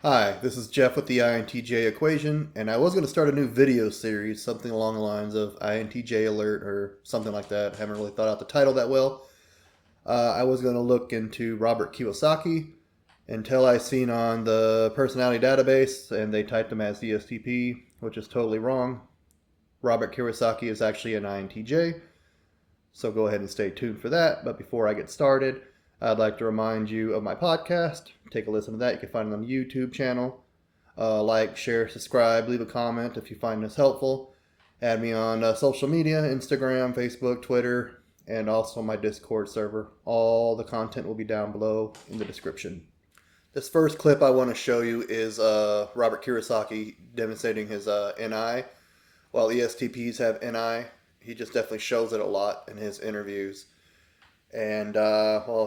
Hi, this is Jeff with the INTJ equation, and I was going to start a new video series, something along the lines of INTJ alert or something like that. I haven't really thought out the title that well. I was going to look into Robert Kiyosaki until I seen on the personality database and they typed him as ESTP, which is totally wrong. Robert Kiyosaki is actually an INTJ, so go ahead and stay tuned for that. But before I get started, I'd like to remind you of my podcast. Take a listen to that. You can find it on the YouTube channel. Like, share, subscribe, leave a comment if you find this helpful. Add me on social media, Instagram, Facebook, Twitter, and also my Discord server. All the content will be down below in the description. This first clip I want to show you is Robert Kiyosaki demonstrating his NI. While ESTPs have NI, he just definitely shows it a lot in his interviews. And,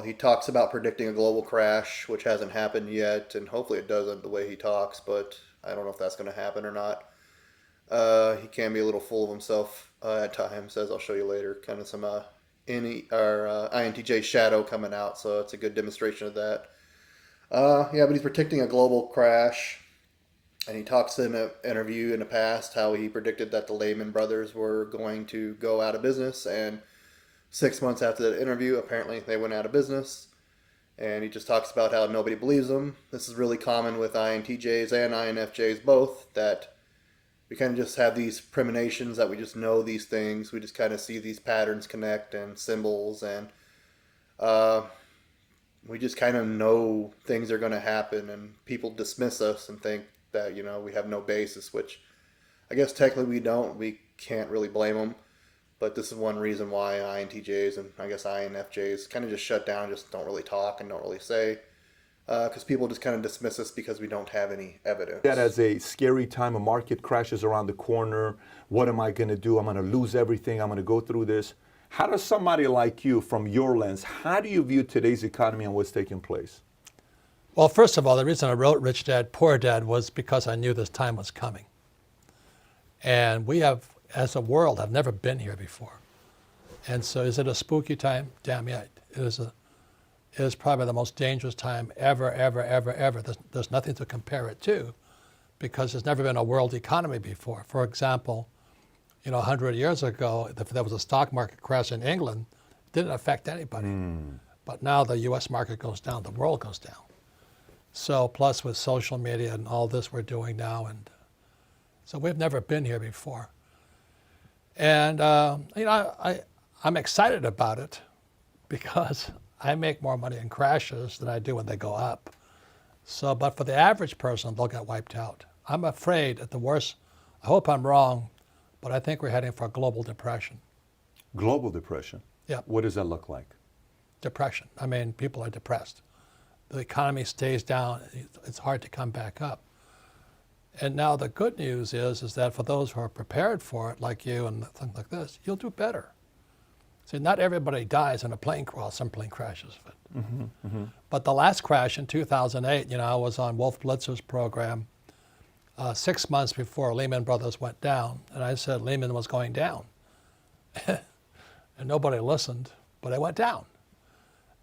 he talks about predicting a global crash, which hasn't happened yet, and hopefully it doesn't the way he talks, but I don't know if that's going to happen or not. He can be a little full of himself at times, as I'll show you later. Kind of some INTJ shadow coming out, so it's a good demonstration of that. But he's predicting a global crash, and he talks in an interview in the past how he predicted that the Lehman Brothers were going to go out of business, and 6 months after that interview, apparently they went out of business. And he just talks about how nobody believes him. This is really common with INTJs and INFJs both, that we kind of just have these premonitions that we just know these things. We just kind of see these patterns connect and symbols, and we just kind of know things are going to happen, and people dismiss us and think that, we have no basis, which I guess technically we don't. We can't really blame them. But this is one reason why INTJs and I guess INFJs kind of just shut down, just don't really talk and don't really say. Because people just kind of dismiss us because we don't have any evidence. That as a scary time, a market crashes around the corner. What am I going to do? I'm going to lose everything. I'm going to go through this. How does somebody like you, from your lens, how do you view today's economy and what's taking place? Well, first of all, the reason I wrote Rich Dad, Poor Dad was because I knew this time was coming. And we have, as a world, have never been here before. And so is it a spooky time? Damn yeah. It is probably the most dangerous time ever. There's nothing to compare it to because there's never been a world economy before. For example, 100 years ago, if there was a stock market crash in England, it didn't affect anybody. But now the US market goes down, the world goes down. So plus with social media and all this we're doing now, and so we've never been here before. And I'm excited about it because I make more money in crashes than I do when they go up. So, but for the average person, they'll get wiped out. I'm afraid at the worst, I hope I'm wrong, but I think we're heading for a global depression. Global depression? Yeah. What does that look like? Depression. I mean, people are depressed. The economy stays down. It's hard to come back up. And now the good news is that for those who are prepared for it, like you and things like this, you'll do better. See, not everybody dies in a plane crash. Well, some plane crashes. But the last crash in 2008, I was on Wolf Blitzer's program 6 months before Lehman Brothers went down. And I said Lehman was going down. And nobody listened, but it went down.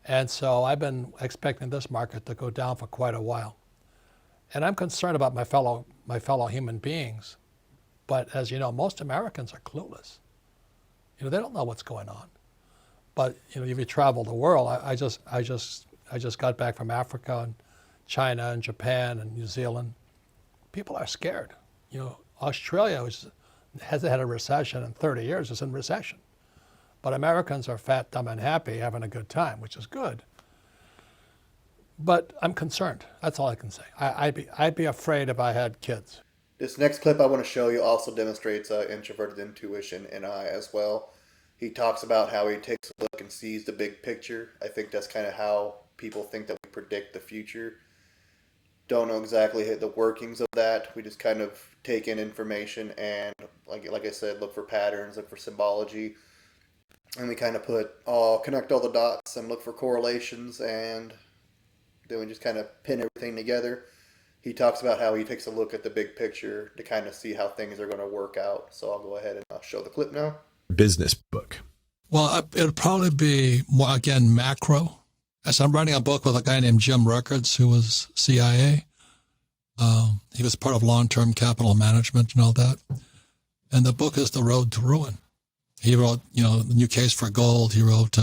And so I've been expecting this market to go down for quite a while. And I'm concerned about my fellow human beings. But as you know, most Americans are clueless. They don't know what's going on. But if you travel the world, I just got back from Africa and China and Japan and New Zealand. People are scared. Australia, which hasn't had a recession in 30 years, is in recession. But Americans are fat, dumb, and happy, having a good time, which is good. But I'm concerned. That's all I can say. I'd be afraid if I had kids. This next clip I want to show you also demonstrates introverted intuition in I as well. He talks about how he takes a look and sees the big picture. I think that's kind of how people think that we predict the future. Don't know exactly the workings of that. We just kind of take in information and, like I said, look for patterns, look for symbology. And we kind of connect all the dots and look for correlations, and then we just kind of pin everything together. He talks about how he takes a look at the big picture to kind of see how things are going to work out. So I'll go ahead and show the clip now. Business book. Well, it'll probably be more, again, macro. As I'm writing a book with a guy named Jim Rickards, who was CIA, He was part of long-term capital management and all that. And the book is The Road to Ruin. He wrote, The New Case for Gold. He wrote,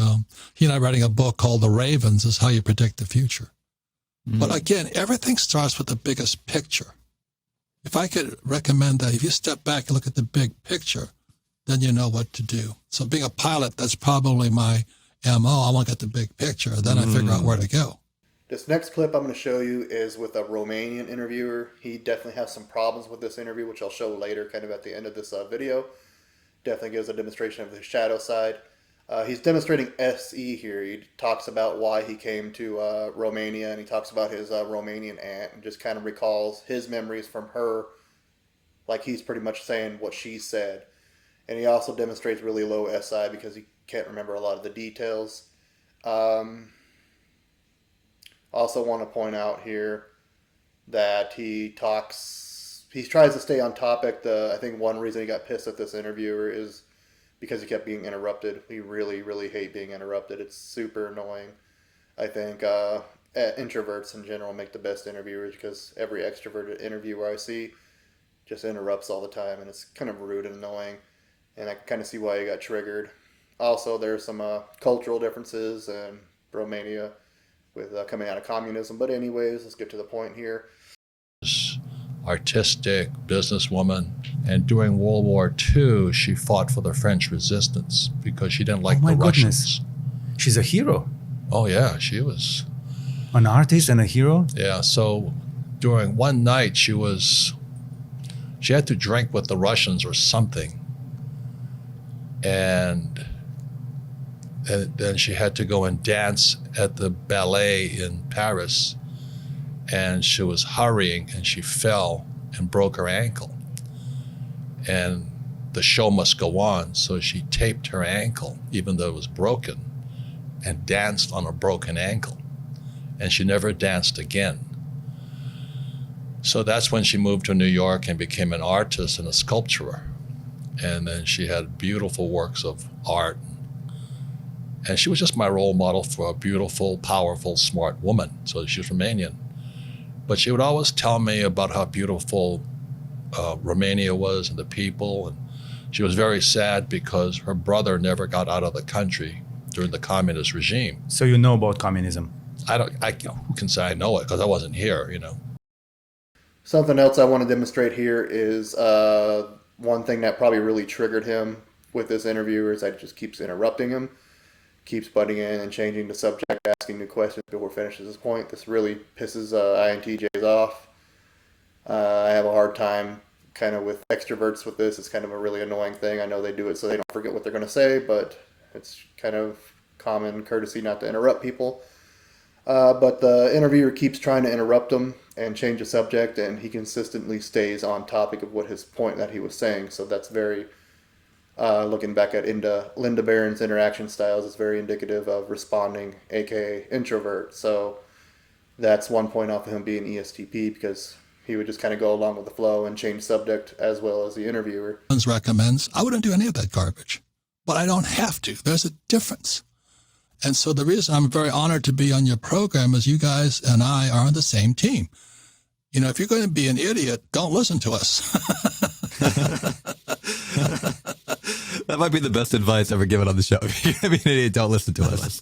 he and I writing a book called The Ravens is How You Predict the Future. But again, everything starts with the biggest picture. If I could recommend that, if you step back and look at the big picture, then you know what to do. So being a pilot, that's probably my MO. I want to get the big picture. Then I figure out where to go. This next clip I'm going to show you is with a Romanian interviewer. He definitely has some problems with this interview, which I'll show later kind of at the end of this video. Definitely gives a demonstration of his shadow side. He's demonstrating SE here. He talks about why he came to Romania, and he talks about his Romanian aunt and just kind of recalls his memories from her, like he's pretty much saying what she said. And he also demonstrates really low SI because he can't remember a lot of the details. Also want to point out here that he tries to stay on topic. I think one reason he got pissed at this interviewer is because he kept being interrupted. We really, really hate being interrupted. It's super annoying. I think introverts in general make the best interviewers because every extroverted interviewer I see just interrupts all the time, and it's kind of rude and annoying. And I kind of see why he got triggered. Also, there's some cultural differences in Romania with coming out of communism. But anyways, let's get to the point here. Artistic businesswoman, and during World War II, she fought for the French resistance because she didn't like the Russians. She's a hero. Oh yeah, she was an artist and a hero. Yeah. So during one night, she had to drink with the Russians or something, and then she had to go and dance at the ballet in Paris. And she was hurrying and she fell and broke her ankle. And the show must go on, so she taped her ankle, even though it was broken, and danced on a broken ankle. And she never danced again. So that's when she moved to New York and became an artist and a sculptor. And then she had beautiful works of art. And she was just my role model for a beautiful, powerful, smart woman. So she's Romanian. But she would always tell me about how beautiful Romania was and the people. And she was very sad because her brother never got out of the country during the communist regime. So you know about communism? Who can say I know it? Because I wasn't here, Something else I want to demonstrate here is one thing that probably really triggered him with this interviewer is that he just keeps interrupting him, keeps butting in and changing the subject, asking new questions before he finishes his point. This really pisses INTJs off. I have a hard time kind of with extroverts with this. It's kind of a really annoying thing. I know they do it so they don't forget what they're going to say, but it's kind of common courtesy not to interrupt people. But the interviewer keeps trying to interrupt him and change the subject, and he consistently stays on topic of what his point that he was saying. So that's very, looking back at Linda Barron's interaction styles, is very indicative of responding, aka introvert. So that's one point off of him being ESTP, because he would just kind of go along with the flow and change subject as well as the interviewer. Recommends, I wouldn't do any of that garbage, but I don't have to. There's a difference. And so the reason I'm very honored to be on your program is you guys and I are on the same team. If you're going to be an idiot, don't listen to us. That might be the best advice ever given on the show. If you're going to be an idiot, don't listen to us.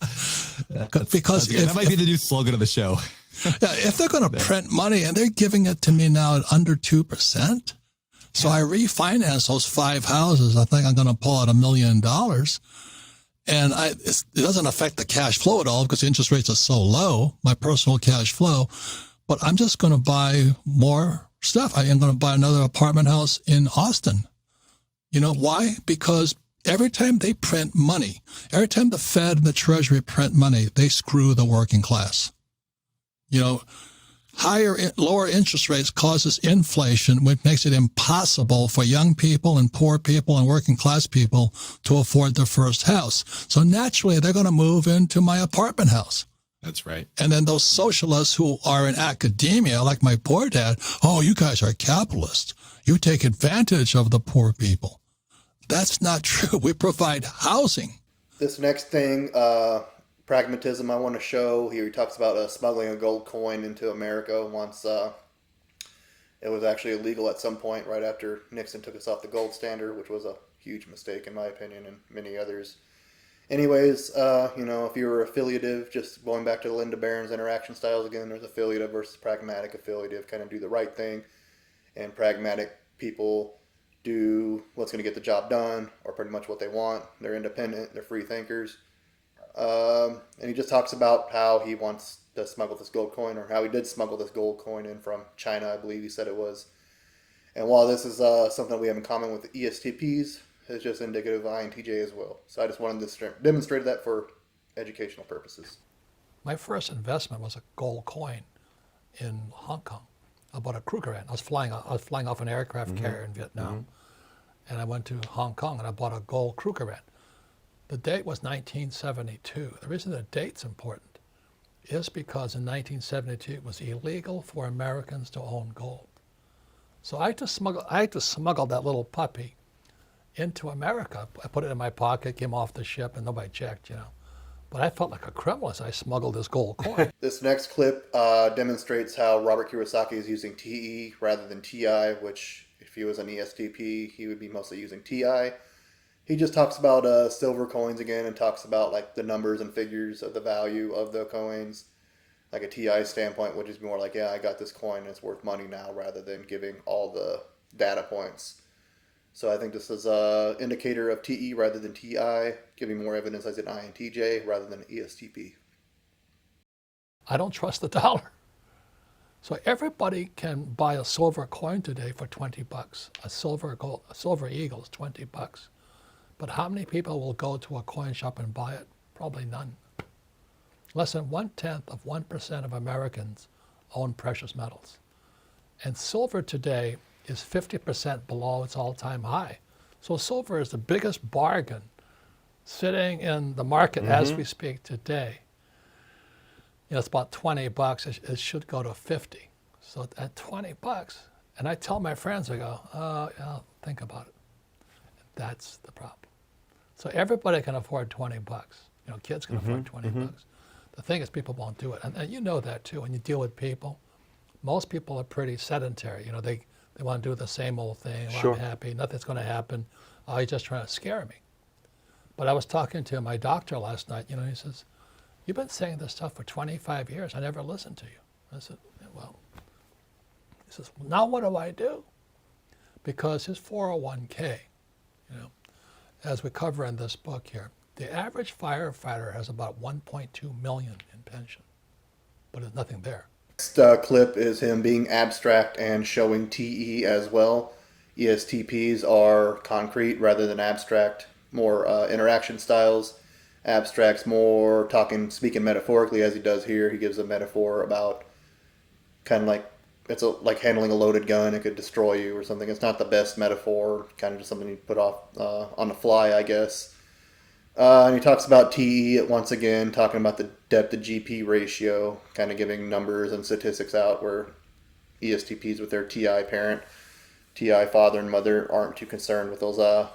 Because that might be the new slogan of the show. Yeah, if they're going to print money and they're giving it to me now at under 2%, so I refinance those 5 houses. I think I'm going to pull out $1 million. And it doesn't affect the cash flow at all because the interest rates are so low, my personal cash flow. But I'm just going to buy more stuff. I am going to buy another apartment house in Austin. You know why? Because every time they print money, every time the Fed and the Treasury print money, they screw the working class. Lower interest rates causes inflation, which makes it impossible for young people and poor people and working class people to afford their first house. So naturally, they're going to move into my apartment house. That's right. And then those socialists who are in academia, like my poor dad, oh, you guys are capitalists. You take advantage of the poor people. That's not true. We provide housing. This next thing, pragmatism I want to show here. He talks about smuggling a gold coin into America once It was actually illegal at some point right after Nixon took us off the gold standard, which was a huge mistake in my opinion and many others. Anyways, if you were affiliative, just going back to Linda Barron's interaction styles again, there's affiliative versus pragmatic. Affiliative kind of do the right thing, and pragmatic people do what's going to get the job done, or pretty much what they want. They're independent, they're free thinkers. And he just talks about how he wants to smuggle this gold coin, or how he did smuggle this gold coin in from China, I believe he said it was. And while this is something we have in common with the ESTPs, it's just indicative of INTJ as well. So I just wanted to demonstrate that for educational purposes. My first investment was a gold coin in Hong Kong. I bought a Krugerrand. I was flying off an aircraft carrier in Vietnam, and I went to Hong Kong and I bought a gold Krugerrand. The date was 1972. The reason the date's important is because in 1972 it was illegal for Americans to own gold. So I had to smuggle that little puppy into America. I put it in my pocket, came off the ship, and nobody checked, But I felt like a criminal as I smuggled this gold coin. This next clip demonstrates how Robert Kiyosaki is using TE rather than TI, which if he was an ESTP, he would be mostly using TI. He just talks about silver coins again and talks about like the numbers and figures of the value of the coins, like a TI standpoint, which is more like, yeah, I got this coin and it's worth money now, rather than giving all the data points. So I think this is an indicator of TE rather than TI, giving more evidence as an INTJ rather than an ESTP. I don't trust the dollar. So everybody can buy a silver coin today for $20. A silver eagle is $20. But how many people will go to a coin shop and buy it? Probably none. Less than 1% of Americans own precious metals. And silver today is 50% below its all-time high. So silver is the biggest bargain sitting in the market as we speak today. It's about $20. It should go to 50. So at $20, and I tell my friends, I go, yeah, think about it. That's the problem. So everybody can afford $20. Kids can afford $20. The thing is, people won't do it, and you know that too. When you deal with people, most people are pretty sedentary. They want to do the same old thing. Well, Sure. I'm happy. Nothing's going to happen. Oh, he's just trying to scare me. But I was talking to my doctor last night. He says, "You've been saying this stuff for 25 years. I never listened to you." I said, "Well," he says, "Now what do I do?" Because his 401k, as we cover in this book here, the average firefighter has about 1.2 million in pension, but there's nothing there. Next clip is him being abstract and showing TE as well. ESTPs are concrete rather than abstract, more interaction styles. Abstract's more speaking metaphorically, as he does here. He gives a metaphor about kind of like like handling a loaded gun. It could destroy you or something. It's not the best metaphor, kind of just something you put off on the fly, I guess. And he talks about TE once again, talking about the depth to GP ratio, kind of giving numbers and statistics out where ESTPs with their TI parent, TI father and mother aren't too concerned with those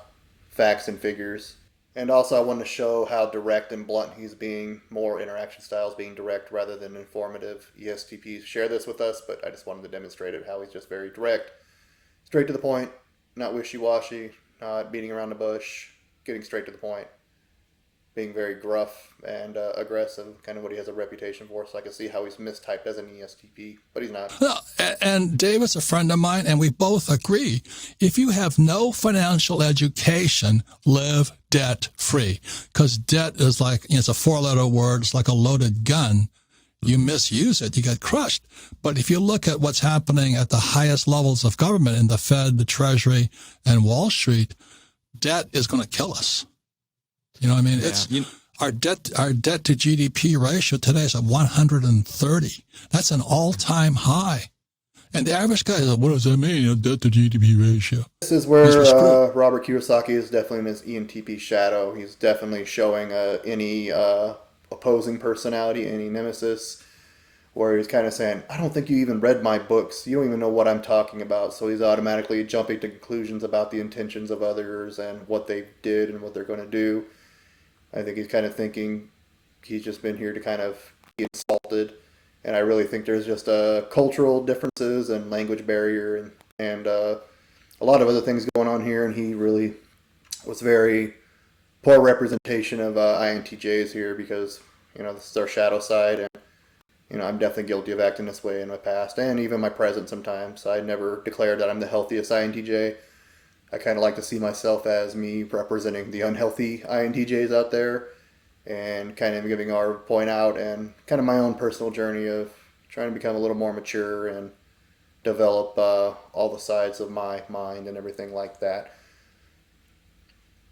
facts and figures. And also I wanted to show how direct and blunt he's being, more interaction styles being direct rather than informative. ESTPs share this with us, but I just wanted to demonstrate it, how he's just very direct, straight to the point, not wishy-washy, not beating around the bush, getting straight to the point, being very gruff and aggressive, kind of what he has a reputation for. So I can see how he's mistyped as an ESTP, but he's not. No, and David's a friend of mine, and we both agree. If you have no financial education, live debt free, because debt is like, it's a four-letter word. It's like a loaded gun. You misuse it, you get crushed. But if you look at what's happening at the highest levels of government, in the Fed, the Treasury, and Wall Street, debt is going to kill us. You know what I mean? It's our debt to GDP ratio today is at 130. That's an all-time high. And the average guy is like, what does that mean? Debt to GDP ratio. This is where Robert Kiyosaki is definitely in his ENTP shadow. He's definitely showing any opposing personality, any nemesis, where he's kind of saying, I don't think you even read my books. You don't even know what I'm talking about. So he's automatically jumping to conclusions about the intentions of others and what they did and what they're going to do. I think he's kind of thinking he's just been here to kind of be insulted And I really think there's just cultural differences and language barrier and a lot of other things going on here. And he really was very poor representation of INTJs here because, this is our shadow side. And, I'm definitely guilty of acting this way in my past and even my present sometimes. I never declared that I'm the healthiest INTJ. I kind of like to see myself as me representing the unhealthy INTJs out there and kind of giving our point out and kind of my own personal journey of trying to become a little more mature and develop all the sides of my mind and everything like that.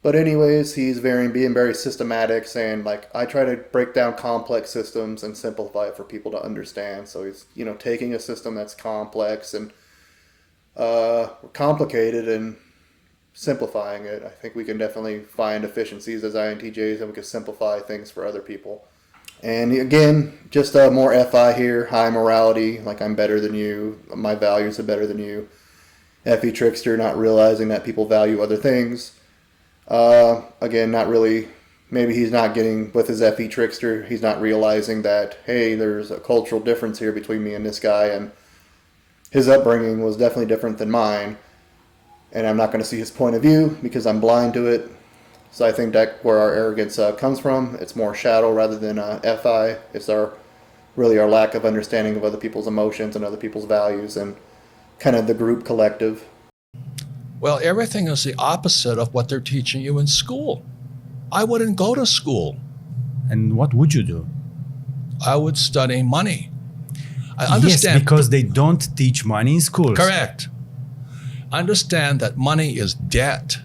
But anyways, he's being very systematic, saying like I try to break down complex systems and simplify it for people to understand. So he's taking a system that's complex and complicated and simplifying it. I think we can definitely find efficiencies as INTJs and we can simplify things for other people. And again, just more FI here, high morality, like I'm better than you, my values are better than you. FE Trickster, not realizing that people value other things. Again, not really, maybe he's not getting, with his FE Trickster, he's not realizing that, hey, there's a cultural difference here between me and this guy, and his upbringing was definitely different than mine, and I'm not going to see his point of view because I'm blind to it. So I think that's where our arrogance comes from. It's more shadow rather than FI. It's our lack of understanding of other people's emotions and other people's values and kind of the group collective. Well, everything is the opposite of what they're teaching you in school. I wouldn't go to school. And what would you do? I would study money. I understand. Yes, because they don't teach money in schools. Correct. Understand that money is debt.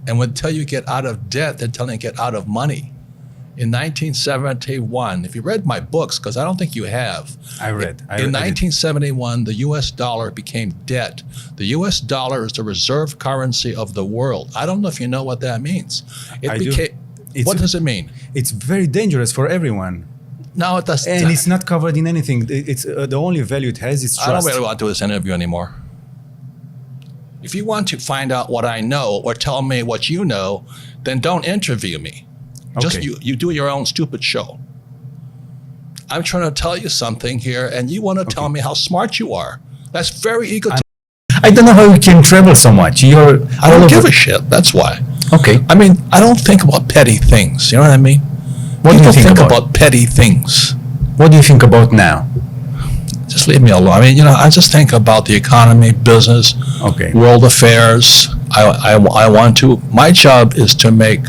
And until you get out of debt, they're telling you to get out of money. In 1971, if you read my books, because I don't think you have. I read. In 1971, the U.S. dollar became debt. The U.S. dollar is the reserve currency of the world. I don't know if you know what that means. I do. What does it mean? It's very dangerous for everyone. No, it doesn't. And it's not covered in anything. It's the only value it has is trust. I don't really want to do this interview anymore. If you want to find out what I know or tell me what you know, then don't interview me. Just Okay. you do your own stupid show. I'm trying to tell you something here, and you want to tell me how smart you are. That's very egotistical. I don't know how you can travel so much. I don't give a shit. That's why. Okay. I mean, I don't think about petty things. You know what I mean? What do you People think about petty things. What do you think about now? Just leave me alone. I mean, I just think about the economy, business, Okay. world affairs. I want to. My job is to make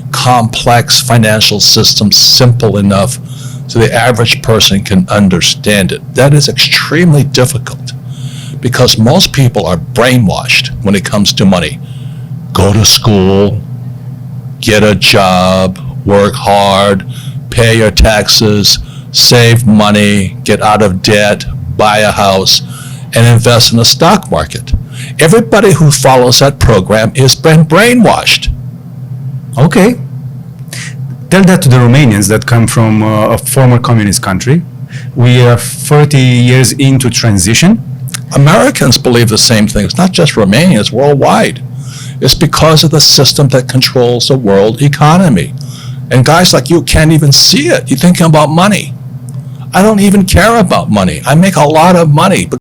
complex financial systems simple enough so the average person can understand it. That is extremely difficult because most people are brainwashed when it comes to money. Go to school, get a job, work hard, pay your taxes, save money, get out of debt, buy a house, and invest in the stock market. Everybody who follows that program has been brainwashed. Okay. Tell that to the Romanians that come from a former communist country. We are 30 years into transition. Americans believe the same thing. It's not just Romania, it's worldwide. It's because of the system that controls the world economy. And guys like you can't even see it. You're thinking about money. I don't even care about money. I make a lot of money. But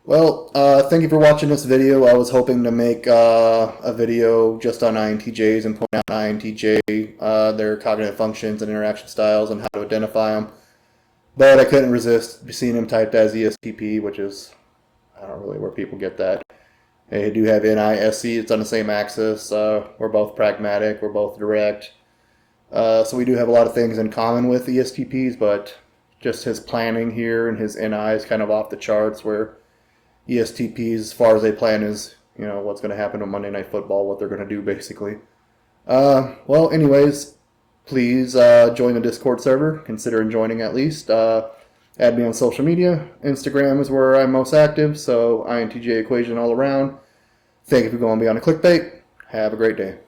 Well, thank you for watching this video. I was hoping to make a video just on INTJs and point out INTJ, their cognitive functions and interaction styles and how to identify them. But I couldn't resist seeing them typed as ESTP, which is, I don't really where people get that. They do have NISC, it's on the same axis. We're both pragmatic, we're both direct. So we do have a lot of things in common with ESTPs, but just his planning here and his NI is kind of off the charts, where ESTPs, as far as they plan, is, what's going to happen on Monday Night Football, what they're going to do, basically. Well, anyways, please join the Discord server. Consider joining at least. Add me on social media. Instagram is where I'm most active, so INTJ equation all around. Thank you for going beyond a clickbait. Have a great day.